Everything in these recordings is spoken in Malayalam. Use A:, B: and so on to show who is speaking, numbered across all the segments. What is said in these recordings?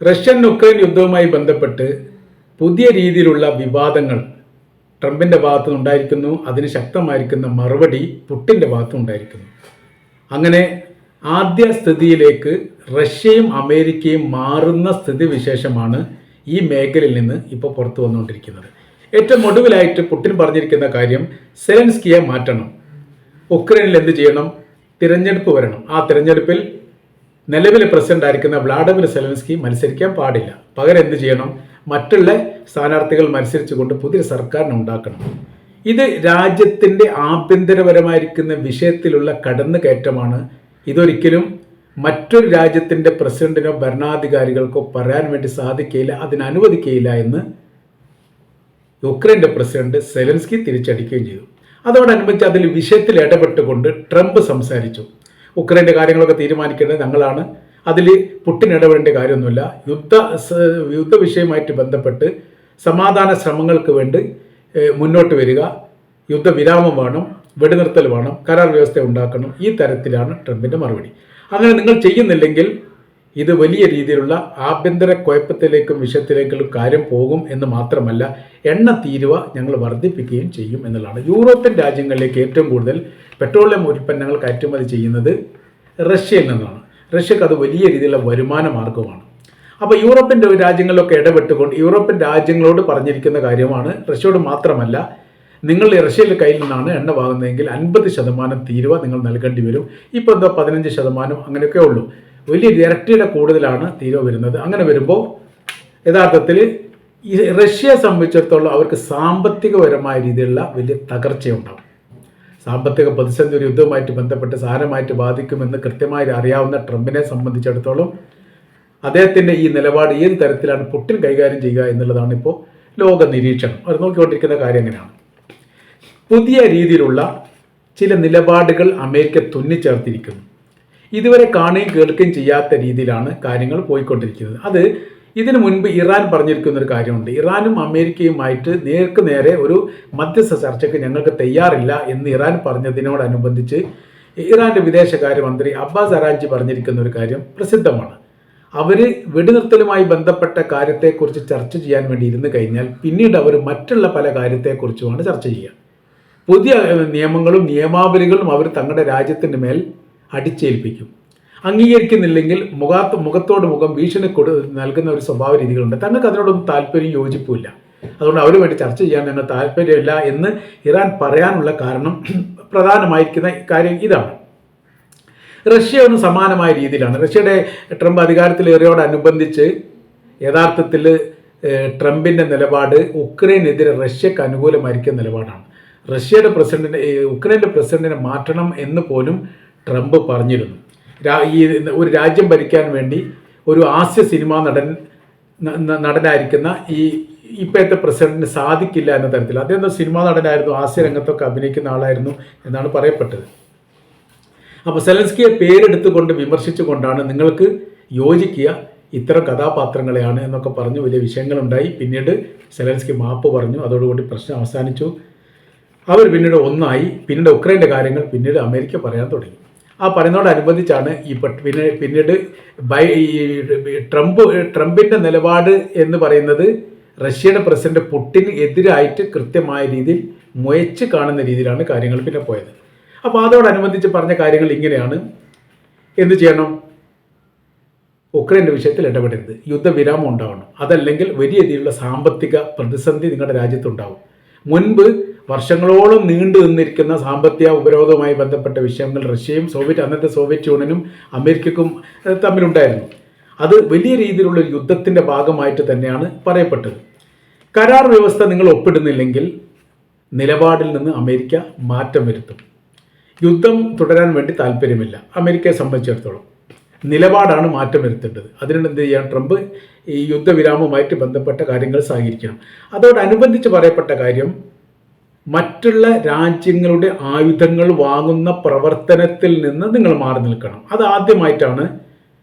A: റഷ്യൻ ഉക്രൈൻ യുദ്ധവുമായി ബന്ധപ്പെട്ട് പുതിയ രീതിയിലുള്ള വിവാദങ്ങൾ ട്രംപിൻ്റെ ഭാഗത്തു നിന്നുണ്ടായിരിക്കുന്നു. അതിന് ശക്തമായിരിക്കുന്ന മറുപടി പുട്ടിൻ്റെ ഭാഗത്തു നിന്നുണ്ടായിരിക്കുന്നു. അങ്ങനെ ആദ്യ സ്ഥിതിയിലേക്ക് റഷ്യയും അമേരിക്കയും മാറുന്ന സ്ഥിതിവിശേഷമാണ് ഈ മേഖലയിൽ നിന്ന് ഇപ്പോൾ പുറത്തു വന്നുകൊണ്ടിരിക്കുന്നത്. ഏറ്റവും ഒടുവിലായിട്ട് പുട്ടിൻ പറഞ്ഞിരിക്കുന്ന കാര്യം സെലൻസ്കിയെ മാറ്റണം, ഉക്രൈനിൽ എന്ത് ചെയ്യണം, തിരഞ്ഞെടുപ്പ് വരണം, ആ തിരഞ്ഞെടുപ്പിൽ നിലവിലെ പ്രസിഡന്റ് ആയിരിക്കുന്ന വ്ളാഡിമിർ സെലൻസ്കി മത്സരിക്കാൻ പാടില്ല, പകരം എന്ത് ചെയ്യണം, മറ്റുള്ള സ്ഥാനാർത്ഥികൾ മത്സരിച്ചുകൊണ്ട് പുതിയ സർക്കാരിനെ ഉണ്ടാക്കണം. ഇത് രാജ്യത്തിൻ്റെ ആഭ്യന്തരപരമായിരിക്കുന്ന വിഷയത്തിലുള്ള കടന്നുകയറ്റമാണ്. ഇതൊരിക്കലും മറ്റൊരു രാജ്യത്തിൻ്റെ പ്രസിഡന്റിനോ ഭരണാധികാരികൾക്കോ പറയാൻ വേണ്ടി സാധിക്കുകയില്ല, അതിനനുവദിക്കുകയില്ല എന്ന് യുക്രൈൻ്റെ പ്രസിഡന്റ് സെലൻസ്കി തിരിച്ചടിക്കുകയും ചെയ്തു. അതോടനുബന്ധിച്ച് അതിൽ വിഷയത്തിൽ ഇടപെട്ടുകൊണ്ട് ട്രംപ് സംസാരിച്ചു. ഉക്രൈൻ്റെ കാര്യങ്ങളൊക്കെ തീരുമാനിക്കേണ്ടത് ഞങ്ങളാണ്, അതിൽ പുട്ടിൻ ഇടപെടേണ്ട കാര്യമൊന്നുമില്ല, യുദ്ധ വിഷയമായിട്ട് ബന്ധപ്പെട്ട് സമാധാന ശ്രമങ്ങൾക്ക് വേണ്ടി മുന്നോട്ട് വരിക, യുദ്ധവിരാമം വേണം, വെടിനിർത്തൽ വേണം, കരാർ വ്യവസ്ഥ ഉണ്ടാക്കണം. ഈ തരത്തിലാണ് ട്രംപിൻ്റെ മറുപടി. അങ്ങനെ നിങ്ങൾ ചെയ്യുന്നില്ലെങ്കിൽ ഇത് വലിയ രീതിയിലുള്ള ആഭ്യന്തര കുഴപ്പത്തിലേക്കും വിഷയത്തിലേക്കും കാര്യം പോകും എന്ന് മാത്രമല്ല, എണ്ണ തീരുവ ഞങ്ങൾ വർദ്ധിപ്പിക്കുകയും ചെയ്യും എന്നുള്ളതാണ്. യൂറോപ്യൻ രാജ്യങ്ങളിലേക്ക് ഏറ്റവും കൂടുതൽ പെട്രോളിയം ഉൽപ്പന്നങ്ങൾ കയറ്റുമതി ചെയ്യുന്നത് റഷ്യയിൽ നിന്നാണ്. റഷ്യക്ക് അത് വലിയ രീതിയിലുള്ള വരുമാന മാർഗമാണ്. അപ്പോൾ യൂറോപ്യൻ രാജ്യങ്ങളിലൊക്കെ ഇടപെട്ടുകൊണ്ട് യൂറോപ്യൻ രാജ്യങ്ങളോട് പറഞ്ഞിരിക്കുന്ന കാര്യമാണ്, റഷ്യയോട് മാത്രമല്ല, നിങ്ങൾ റഷ്യയുടെ കയ്യിൽ നിന്നാണ് എണ്ണ വാങ്ങുന്നതെങ്കിൽ 50% തീരുവ നിങ്ങൾ നൽകേണ്ടി വരും. ഇപ്പോൾ എന്തോ 15% അങ്ങനെയൊക്കെ ഉള്ളൂ. വലിയ ഇരട്ടിയുടെ കൂടുതലാണ് തീരുവ വരുന്നത്. അങ്ങനെ വരുമ്പോൾ യഥാർത്ഥത്തിൽ ഈ റഷ്യയെ സംബന്ധിച്ചിടത്തോളം അവർക്ക് സാമ്പത്തികപരമായ രീതിയിലുള്ള വലിയ തകർച്ചയുണ്ടാകും. സാമ്പത്തിക പ്രതിസന്ധി ഒരു യുദ്ധവുമായിട്ട് ബന്ധപ്പെട്ട് സാരമായിട്ട് ബാധിക്കുമെന്ന് കൃത്യമായി അറിയാവുന്ന ട്രംപിനെ സംബന്ധിച്ചിടത്തോളം അദ്ദേഹത്തിൻ്റെ ഈ നിലപാട് ഏത് തരത്തിലാണ് പുട്ടിൻ കൈകാര്യം ചെയ്യുക എന്നുള്ളതാണ് ഇപ്പോൾ ലോക നിരീക്ഷണം. അവർ നോക്കിക്കൊണ്ടിരിക്കുന്ന കാര്യം എങ്ങനെയാണ്. പുതിയ രീതിയിലുള്ള ചില നിലപാടുകൾ അമേരിക്ക തുന്നിച്ചേർത്തിരിക്കുന്നു. ഇതുവരെ കാണുകയും കേൾക്കുകയും ചെയ്യാത്ത രീതിയിലാണ് കാര്യങ്ങൾ പോയിക്കൊണ്ടിരിക്കുന്നത്. അത് ഇതിനു മുൻപ് ഇറാൻ പറഞ്ഞിരിക്കുന്ന ഒരു കാര്യമുണ്ട്. ഇറാനും അമേരിക്കയുമായിട്ട് നേർക്ക് നേരെ ഒരു മധ്യസ്ഥ ചർച്ചയ്ക്ക് ഞങ്ങൾക്ക് തയ്യാറില്ല എന്ന് ഇറാൻ പറഞ്ഞതിനോടനുബന്ധിച്ച് ഇറാൻ്റെ വിദേശകാര്യമന്ത്രി അബ്ബാസ് അറാഞ്ചി പറഞ്ഞിരിക്കുന്ന ഒരു കാര്യം പ്രസിദ്ധമാണ്. അവർ വെടിനിർത്തലുമായി ബന്ധപ്പെട്ട കാര്യത്തെക്കുറിച്ച് ചർച്ച ചെയ്യാൻ വേണ്ടി ഇരുന്ന് കഴിഞ്ഞാൽ പിന്നീട് അവർ മറ്റുള്ള പല കാര്യത്തെക്കുറിച്ചുമാണ് ചർച്ച ചെയ്യുക. പുതിയ നിയമങ്ങളും നിയമാവലികളും അവർ തങ്ങളുടെ രാജ്യത്തിൻ്റെ മേൽ അടിച്ചേൽപ്പിക്കും. അംഗീകരിക്കുന്നില്ലെങ്കിൽ മുഖത്തോട് മുഖം ഭീഷണി നൽകുന്ന ഒരു സ്വഭാവ രീതികളുണ്ട്. തങ്ങൾക്ക് അതിനോടൊന്നും താല്പര്യം യോജിപ്പില്ല. അതുകൊണ്ട് അവർ വേണ്ടി ചർച്ച ചെയ്യാൻ ഞങ്ങൾ താല്പര്യമില്ല എന്ന് ഇറാൻ പറയാനുള്ള കാരണം പ്രധാനമായിരിക്കുന്ന കാര്യം ഇതാണ്. റഷ്യ ഒന്ന് സമാനമായ രീതിയിലാണ്. റഷ്യയുടെ ട്രംപ് അധികാരത്തിലേറിയോടനുബന്ധിച്ച് യഥാർത്ഥത്തിൽ ട്രംപിൻ്റെ നിലപാട് ഉക്രൈനെതിരെ റഷ്യക്ക് അനുകൂലമായിരിക്കുന്ന നിലപാടാണ്. റഷ്യയുടെ പ്രസിഡന്റിനെ ഉക്രൈൻ്റെ പ്രസിഡന്റിനെ മാറ്റണം എന്ന് പോലും ട്രംപ് പറഞ്ഞിരുന്നു. ഈ ഒരു രാജ്യം ഭരിക്കാൻ വേണ്ടി ഒരു ഹാസ്യ സിനിമാ നടനായിരിക്കുന്ന ഇപ്പോഴത്തെ പ്രസിഡന്റിന് സാധിക്കില്ല എന്ന തരത്തിൽ. അദ്ദേഹം സിനിമാ നടനായിരുന്നു, ഹാസ്യ രംഗത്തൊക്കെ അഭിനയിക്കുന്ന ആളായിരുന്നു എന്നാണ് പറയപ്പെട്ടത്. അപ്പോൾ സെലൻസ്കിയെ പേരെടുത്തുകൊണ്ട് വിമർശിച്ചുകൊണ്ടാണ് നിങ്ങൾക്ക് യോജിക്കുക ഇത്തരം കഥാപാത്രങ്ങളെയാണ് എന്നൊക്കെ പറഞ്ഞു വലിയ വിഷയങ്ങളുണ്ടായി. പിന്നീട് സെലൻസ്കി മാപ്പ് പറഞ്ഞു, അതോടുകൂടി പ്രശ്നം അവസാനിച്ചു. അവർ പിന്നീട് ഒന്നായി. പിന്നീട് ഉക്രൈൻ്റെ കാര്യങ്ങൾ പിന്നീട് അമേരിക്ക പറയാൻ തുടങ്ങി. ആ പറയുന്നതോടനുബന്ധിച്ചാണ് പിന്നീട് ട്രംപിൻ്റെ നിലപാട് എന്ന് പറയുന്നത് റഷ്യയുടെ പ്രസിഡന്റ് പുട്ടിന് എതിരായിട്ട് കൃത്യമായ രീതിയിൽ മുയച്ച് കാണുന്ന രീതിയിലാണ് കാര്യങ്ങൾ പിന്നെ പോയത്. അപ്പോൾ അതോടനുബന്ധിച്ച് പറഞ്ഞ കാര്യങ്ങൾ ഇങ്ങനെയാണ്. എന്ത് ചെയ്യണം? ഉക്രൈൻ്റെ വിഷയത്തിൽ ഇടപെടരുത്, യുദ്ധവിരാമം ഉണ്ടാവണം, അതല്ലെങ്കിൽ വലിയ രീതിയിലുള്ള സാമ്പത്തിക പ്രതിസന്ധി നിങ്ങളുടെ രാജ്യത്തുണ്ടാവും. മുൻപ് വർഷങ്ങളോളം നീണ്ടു നിന്നിരിക്കുന്ന സാമ്പത്തിക ഉപരോധവുമായി ബന്ധപ്പെട്ട വിഷയങ്ങൾ റഷ്യയും അന്നത്തെ സോവിയറ്റ് യൂണിയനും അമേരിക്കക്കും തമ്മിലുണ്ടായിരുന്നു. അത് വലിയ രീതിയിലുള്ള യുദ്ധത്തിൻ്റെ ഭാഗമായിട്ട് തന്നെയാണ് പറയപ്പെട്ടത്. കരാർ വ്യവസ്ഥ നിങ്ങൾ ഒപ്പിടുന്നില്ലെങ്കിൽ നിലപാടിൽ നിന്ന് അമേരിക്ക മാറ്റം വരുത്തും. യുദ്ധം തുടരാൻ വേണ്ടി താല്പര്യമില്ല അമേരിക്കയെ സംബന്ധിച്ചിടത്തോളം. നിലപാടാണ് മാറ്റം വരുത്തേണ്ടത്. അതിന് എന്ത് ചെയ്യാൻ? ട്രംപ് ഈ യുദ്ധവിരാമവുമായിട്ട് ബന്ധപ്പെട്ട കാര്യങ്ങൾ സഹകരിക്കണം. അതോടനുബന്ധിച്ച് പറയപ്പെട്ട കാര്യം, മറ്റുള്ള രാജ്യങ്ങളുടെ ആയുധങ്ങൾ വാങ്ങുന്ന പ്രവർത്തനത്തിൽ നിന്ന് നിങ്ങൾ മാറി നിൽക്കണം. അത് ആദ്യമായിട്ടാണ്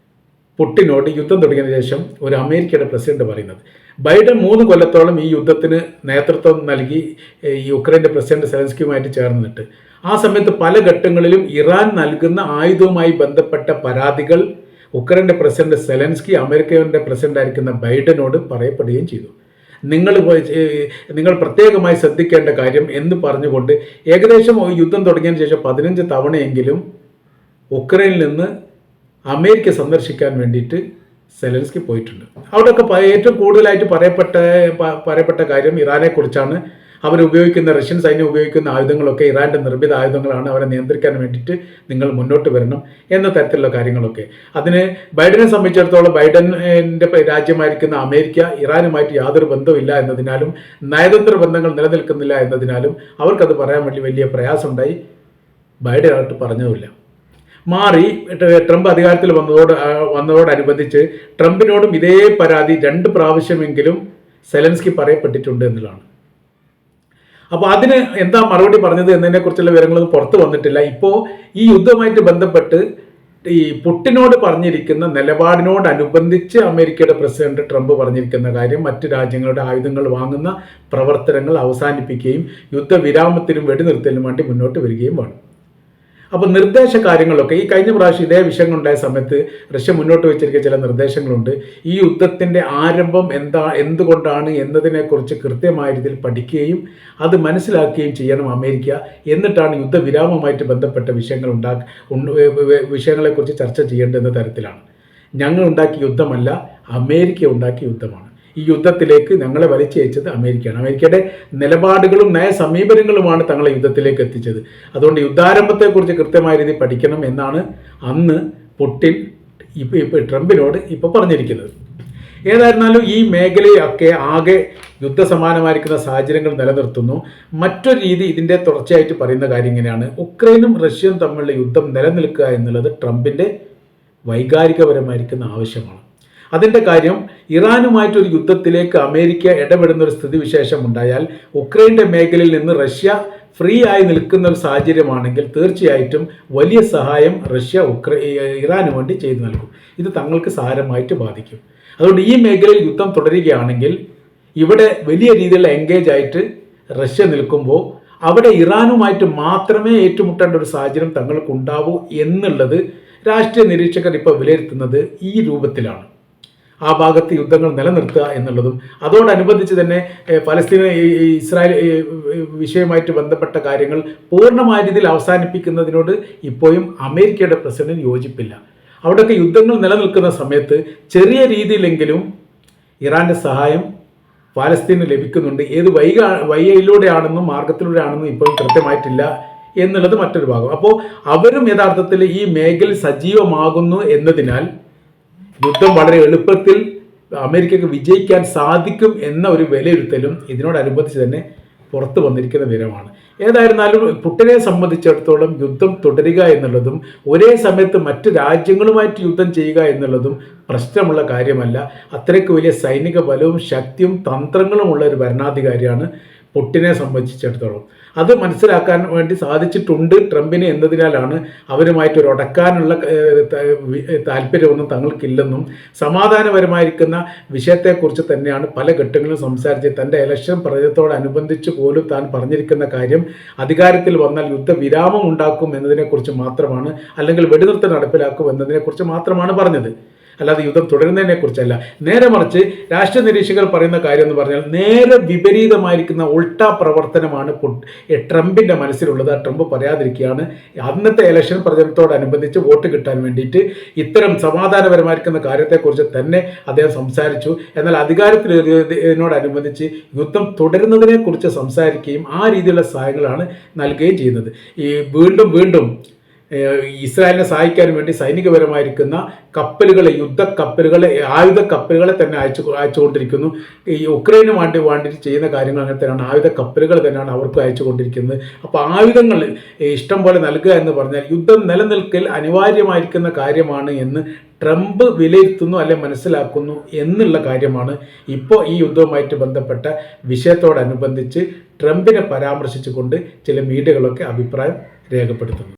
A: പുട്ടിനോട് യുദ്ധം തുടങ്ങിയതിനു ശേഷം ഒരു അമേരിക്കയുടെ പ്രസിഡന്റ് പറയുന്നത്. ബൈഡൻ 3 കൊല്ലത്തോളം ഈ യുദ്ധത്തിന് നേതൃത്വം നൽകി ഈ യുക്രൈൻ്റെ പ്രസിഡന്റ് സെലൻസ്കിയുമായിട്ട് ചേർന്നിട്ട് ആ സമയത്ത് പല ഘട്ടങ്ങളിലും ഇറാൻ നൽകുന്ന ആയുധവുമായി ബന്ധപ്പെട്ട പരാതികൾ ഉക്രൈൻ്റെ പ്രസിഡന്റ് സെലൻസ്കി അമേരിക്കയുടെ പ്രസിഡന്റ് ആയിരിക്കുന്ന ബൈഡനോട് പറയപ്പെടുകയും ചെയ്തു. നിങ്ങൾ പ്രത്യേകമായി ശ്രദ്ധിക്കേണ്ട കാര്യം എന്ന് പറഞ്ഞുകൊണ്ട് ഏകദേശം യുദ്ധം തുടങ്ങിയതിന് ശേഷം 15 തവണയെങ്കിലും ഉക്രൈനിൽ നിന്ന് അമേരിക്ക സന്ദർശിക്കാൻ വേണ്ടിയിട്ട് സെലൻസ്കി പോയിട്ടുണ്ട്. അവിടെയൊക്കെ ഏറ്റവും കൂടുതലായിട്ട് പറയപ്പെട്ട കാര്യം ഇറാനെക്കുറിച്ചാണ്. അവരുപയോഗിക്കുന്ന റഷ്യൻ സൈന്യം ഉപയോഗിക്കുന്ന ആയുധങ്ങളൊക്കെ ഇറാൻ്റെ നിർമ്മിത ആയുധങ്ങളാണ്, അവരെ നിയന്ത്രിക്കാൻ വേണ്ടിയിട്ട് നിങ്ങൾ മുന്നോട്ട് വരണം എന്ന തരത്തിലുള്ള കാര്യങ്ങളൊക്കെ. അതിന് ബൈഡനെ സംബന്ധിച്ചിടത്തോളം ബൈഡൻ്റെ രാജ്യമായിരിക്കുന്ന അമേരിക്ക ഇറാനുമായിട്ട് യാതൊരു ബന്ധവുമില്ല എന്നതിനാലും നയതന്ത്ര ബന്ധങ്ങൾ നിലനിൽക്കുന്നില്ല എന്നതിനാലും അവർക്കത് പറയാൻ വേണ്ടി വലിയ പ്രയാസമുണ്ടായി. ബൈഡനായിട്ട് പറഞ്ഞതുമില്ല. മാറി ട്രംപ് അധികാരത്തിൽ വന്നതോടനുബന്ധിച്ച് ട്രംപിനോടും ഇതേ പരാതി 2 പ്രാവശ്യമെങ്കിലും സെലൻസ്കി പറയപ്പെട്ടിട്ടുണ്ട് എന്നുള്ളതാണ്. അപ്പോൾ അതിന് എന്താ മറുപടി പറഞ്ഞത് എന്നതിനെക്കുറിച്ചുള്ള വിവരങ്ങളൊന്നും പുറത്തു വന്നിട്ടില്ല. ഇപ്പോൾ ഈ യുദ്ധവുമായിട്ട് ബന്ധപ്പെട്ട് ഈ പുട്ടിനോട് പറഞ്ഞിരിക്കുന്ന നിലപാടിനോടനുബന്ധിച്ച് അമേരിക്കയുടെ പ്രസിഡന്റ് ട്രംപ് പറഞ്ഞിരിക്കുന്ന കാര്യം മറ്റ് രാജ്യങ്ങളുടെ ആയുധങ്ങൾ വാങ്ങുന്ന പ്രവർത്തനങ്ങൾ അവസാനിപ്പിക്കുകയും യുദ്ധവിരാമത്തിനും വെടിനിർത്തലിനും വേണ്ടി മുന്നോട്ട് വരികയും വേണം. അപ്പോൾ നിർദ്ദേശ കാര്യങ്ങളൊക്കെ ഈ കഴിഞ്ഞ പ്രാവശ്യം ഇതേ വിഷയങ്ങളുണ്ടായ സമയത്ത് റഷ്യ മുന്നോട്ട് വെച്ചിരിക്കുന്ന ചില നിർദ്ദേശങ്ങളുണ്ട്. ഈ യുദ്ധത്തിൻ്റെ ആരംഭം എന്തുകൊണ്ടാണ് എന്നതിനെക്കുറിച്ച് കൃത്യമായ രീതിയിൽ പഠിക്കുകയും അത് മനസ്സിലാക്കുകയും ചെയ്യണം അമേരിക്ക. എന്നിട്ടാണ് യുദ്ധവിരാമവുമായിട്ട് ബന്ധപ്പെട്ട വിഷയങ്ങളെക്കുറിച്ച് ചർച്ച ചെയ്യേണ്ടുന്ന തരത്തിലാണ്. ഞങ്ങൾ ഉണ്ടാക്കിയ യുദ്ധമല്ല, അമേരിക്ക ഉണ്ടാക്കിയ യുദ്ധമാണ്. ഈ യുദ്ധത്തിലേക്ക് ഞങ്ങളെ വലിച്ചയച്ചത് അമേരിക്കയാണ്. അമേരിക്കയുടെ നിലപാടുകളും നയസമീപനങ്ങളുമാണ് തങ്ങളെ യുദ്ധത്തിലേക്ക് എത്തിച്ചത്. അതുകൊണ്ട് യുദ്ധാരംഭത്തെക്കുറിച്ച് കൃത്യമായ രീതിയിൽ പഠിക്കണം എന്നാണ് അന്ന് പുടിൻ ട്രംപിനോട് ഇപ്പോൾ പറഞ്ഞിരിക്കുന്നത്. ഏതായിരുന്നാലും ഈ മേഖലയൊക്കെ ആകെ യുദ്ധസമാനമായിരിക്കുന്ന സാഹചര്യങ്ങൾ നിലനിർത്തുന്നു. മറ്റൊരു രീതി ഇതിൻ്റെ തുടർച്ചയായിട്ട് പറയുന്ന കാര്യം ഇങ്ങനെയാണ്: ഉക്രൈനും റഷ്യയും തമ്മിലുള്ള യുദ്ധം നിലനിൽക്കുക എന്നുള്ളത് ട്രംപിൻ്റെ വൈകാരികപരമായിരിക്കുന്ന ആവശ്യമാണ്. അതിൻ്റെ കാര്യം, ഇറാനുമായിട്ടൊരു യുദ്ധത്തിലേക്ക് അമേരിക്ക ഇടപെടുന്ന ഒരു സ്ഥിതിവിശേഷം ഉണ്ടായാൽ ഉക്രൈൻ്റെ മേഖലയിൽ നിന്ന് റഷ്യ ഫ്രീ ആയി നിൽക്കുന്ന ഒരു സാഹചര്യമാണെങ്കിൽ തീർച്ചയായിട്ടും വലിയ സഹായം റഷ്യ ഇറാന് വേണ്ടി ചെയ്തു നൽകും. ഇത് തങ്ങൾക്ക് സാരമായിട്ട് ബാധിക്കും. അതുകൊണ്ട് ഈ മേഖലയിൽ യുദ്ധം തുടരുകയാണെങ്കിൽ ഇവിടെ വലിയ രീതിയിലുള്ള എൻഗേജ് ആയിട്ട് റഷ്യ നിൽക്കുമ്പോൾ അവിടെ ഇറാനുമായിട്ട് മാത്രമേ ഏറ്റുമുട്ടേണ്ട ഒരു സാഹചര്യം തങ്ങൾക്കുണ്ടാവൂ എന്നുള്ളത് രാഷ്ട്രീയ നിരീക്ഷകർ ഇപ്പോൾ വിലയിരുത്തുന്നത് ഈ രൂപത്തിലാണ്. ആ ഭാഗത്ത് യുദ്ധങ്ങൾ നിലനിർത്തുക എന്നുള്ളതും അതോടനുബന്ധിച്ച് തന്നെ ഫലസ്തീൻ ഇസ്രായേൽ വിഷയവുമായിട്ട് ബന്ധപ്പെട്ട കാര്യങ്ങൾ പൂർണ്ണമായ രീതിയിൽ അവസാനിപ്പിക്കുന്നതിനോട് ഇപ്പോഴും അമേരിക്കയുടെ പ്രസിഡന്റ് യോജിപ്പില്ല. അവിടെയൊക്കെ യുദ്ധങ്ങൾ നിലനിൽക്കുന്ന സമയത്ത് ചെറിയ രീതിയിലെങ്കിലും ഇറാൻ്റെ സഹായം ഫലസ്തീന് ലഭിക്കുന്നുണ്ട്. ഏത് വഴിയിലൂടെയാണെന്നും മാർഗത്തിലൂടെയാണെന്നും ഇപ്പോഴും കൃത്യമായിട്ടില്ല എന്നുള്ളത് മറ്റൊരു ഭാഗം. അപ്പോൾ അവരും യഥാർത്ഥത്തിൽ ഈ മേഖല സജീവമാകുന്നു എന്നതിനാൽ യുദ്ധം വളരെ എളുപ്പത്തിൽ അമേരിക്കക്ക് വിജയിക്കാൻ സാധിക്കും എന്ന ഒരു വിലയിരുത്തലും ഇതിനോടനുബന്ധിച്ച് തന്നെ പുറത്തു വന്നിരിക്കുന്ന വിവരമാണ്. ഏതായിരുന്നാലും പുടിനെ സംബന്ധിച്ചിടത്തോളം യുദ്ധം തുടരുക എന്നുള്ളതും ഒരേ സമയത്ത് മറ്റ് രാജ്യങ്ങളുമായിട്ട് യുദ്ധം ചെയ്യുക എന്നുള്ളതും പ്രശ്നമുള്ള കാര്യമല്ല. അത്രയ്ക്ക് വലിയ സൈനിക ബലവും ശക്തിയും തന്ത്രങ്ങളുമുള്ള ഒരു ഭരണാധികാരിയാണ് പുടിനെ സംബന്ധിച്ചിടത്തോളം. അത് മനസ്സിലാക്കാൻ വേണ്ടി സാധിച്ചിട്ടുണ്ട് ട്രംപിന് എന്നതിനാലാണ് അവരുമായിട്ട് ഉടക്കാനുള്ള താല്പര്യമൊന്നും തങ്ങൾക്കില്ലെന്നും സമാധാനപരമായിരിക്കുന്ന വിഷയത്തെക്കുറിച്ച് തന്നെയാണ് പല ഘട്ടങ്ങളിലും സംസാരിച്ച് തൻ്റെ ഇലക്ഷൻ പ്രചരണത്തോടനുബന്ധിച്ച് പോലും താൻ പറഞ്ഞിരിക്കുന്ന കാര്യം അധികാരത്തിൽ വന്നാൽ യുദ്ധവിരാമം ഉണ്ടാക്കും എന്നതിനെക്കുറിച്ച് മാത്രമാണ്, അല്ലെങ്കിൽ വെടിനിർത്തൽ നടപ്പിലാക്കും എന്നതിനെക്കുറിച്ച് മാത്രമാണ് പറഞ്ഞത്. അല്ലാതെ യുദ്ധം തുടരുന്നതിനെ കുറിച്ചല്ല. നേരെ മറിച്ച് രാഷ്ട്രീയ നിരീക്ഷകർ പറയുന്ന കാര്യം എന്ന് പറഞ്ഞാൽ നേരെ വിപരീതമായിരിക്കുന്ന ഉൾട്ടാ പ്രവർത്തനമാണ് ട്രംപിൻ്റെ മനസ്സിലുള്ളത്. ട്രംപ് പറയാതിരിക്കുകയാണ്. അന്നത്തെ ഇലക്ഷൻ പ്രചരണത്തോടനുബന്ധിച്ച് വോട്ട് കിട്ടാൻ വേണ്ടിയിട്ട് ഇത്തരം സമാധാനപരമായിരിക്കുന്ന കാര്യത്തെക്കുറിച്ച് തന്നെ അദ്ദേഹം സംസാരിച്ചു. എന്നാൽ അധികാരത്തിനോടനുബന്ധിച്ച് യുദ്ധം തുടരുന്നതിനെക്കുറിച്ച് സംസാരിക്കുകയും ആ രീതിയിലുള്ള സഹായങ്ങളാണ് നൽകുകയും ചെയ്യുന്നത്. ഈ വീണ്ടും ഇസ്രായേലിനെ സഹായിക്കാൻ വേണ്ടി സൈനികപരമായിരിക്കുന്ന കപ്പലുകളെ, ആയുധ കപ്പലുകളെ തന്നെ അയച്ചുകൊണ്ടിരിക്കുന്നു. ഈ ഉക്രൈന് വേണ്ടിയിട്ട് ചെയ്യുന്ന കാര്യങ്ങൾ അങ്ങനെ തന്നെയാണ്. ആയുധ കപ്പലുകൾ തന്നെയാണ് അവർക്ക് അയച്ചുകൊണ്ടിരിക്കുന്നത്. അപ്പോൾ ആയുധങ്ങൾ ഇഷ്ടം പോലെ നൽകുക എന്ന് പറഞ്ഞാൽ യുദ്ധം നിലനിൽക്കൽ അനിവാര്യമായിരിക്കുന്ന കാര്യമാണ് എന്ന് ട്രംപ് വിലയിരുത്തുന്നു, അല്ലെ മനസ്സിലാക്കുന്നു എന്നുള്ള കാര്യമാണ് ഇപ്പോൾ ഈ യുദ്ധവുമായിട്ട് ബന്ധപ്പെട്ട വിഷയത്തോടനുബന്ധിച്ച് ട്രംപിനെ പരാമർശിച്ചുകൊണ്ട് ചില മീഡിയകളൊക്കെ അഭിപ്രായം രേഖപ്പെടുത്തുന്നു.